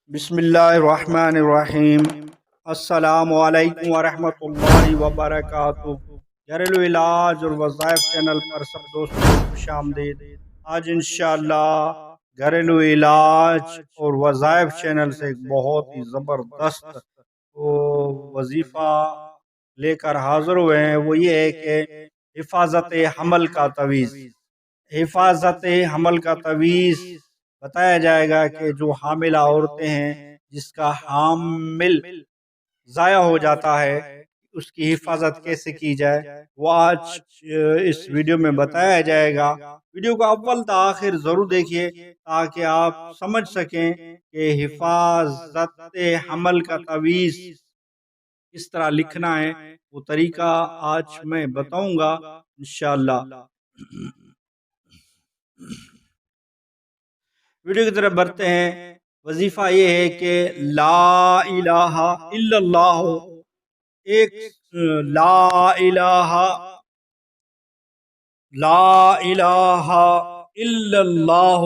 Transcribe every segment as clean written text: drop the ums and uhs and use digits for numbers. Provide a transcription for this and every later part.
बिस्मिल्लाहिर्रहमानिर्रहीम। अस्सलामु अलैकुम वरहमतुल्लाहि वबरकातुहू। घरेलू इलाज और वज़ाइफ चैनल पर सब दोस्तों को खुशामदीद। आज इंशाअल्लाह घरेलू इलाज और वज़ाइफ चैनल से एक बहुत ही ज़बरदस्त वजीफ़ा लेकर हाज़िर हुए हैं। वो ये है कि हिफाजत हमल का तवीज़। हिफाजत हमल का तवीज़ बताया जाएगा कि जो हामिला औरतें हैं, जिसका हामिल ज़ाया हो जाता है, उसकी हिफाजत कैसे की जाए, वो आज इस वीडियो में बताया जाएगा। वीडियो को अव्वल से आखिर ज़रूर देखिए ताकि आप समझ सकें कि हिफाजत हमल का तवीज़ किस तरह लिखना है। वो तरीका आज मैं बताऊंगा इंशाअल्लाह। वीडियो की तरफ बढ़ते हैं। वजीफा ये है कि ला इलाहा इल्लल्लाह, एक ला इलाहा ला इलाहा इल्लल्लाह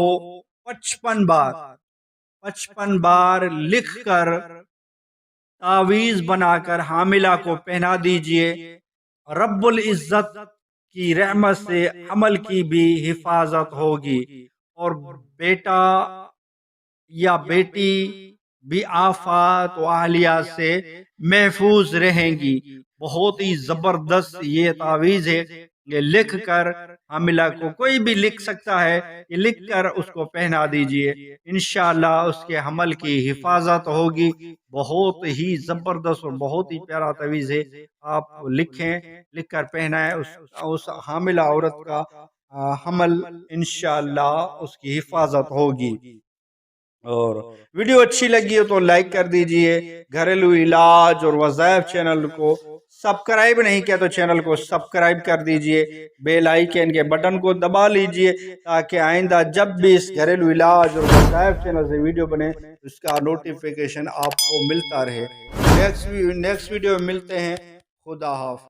55 बार लिख कर तावीज बनाकर हामिला को पहना दीजिए। रब्बुल इज्जत की रहमत से हमल की भी हिफाजत होगी और बेटा या बेटी भी आफात व आहलिया से महफूज रहेंगी। बहुत ही जबरदस्त ये तावीज़ है। ये लिख कर हामिला को, कोई भी लिख सकता है, ये लिख कर उसको पहना दीजिए, इंशाअल्लाह उसके हमल की हिफाजत होगी। बहुत ही जबरदस्त और बहुत ही प्यारा तवीज़ है। आप लिखें, लिख कर पहनाएं, उस हामिला औरत का हमल इंशाअल्लाह उसकी हिफाजत होगी। और वीडियो अच्छी लगी हो तो लाइक कर दीजिए। घरेलू इलाज और वज़ाइफ चैनल को सब्सक्राइब नहीं किया तो चैनल को सब्सक्राइब कर दीजिए। बेल आइकन के बटन को दबा लीजिए ताकि आइंदा जब भी इस घरेलू इलाज और वज़ाइफ चैनल से वीडियो बने उसका नोटिफिकेशन आपको मिलता रहे। नेक्स्ट वीडियो में मिलते हैं। खुदा हाफ़िज़।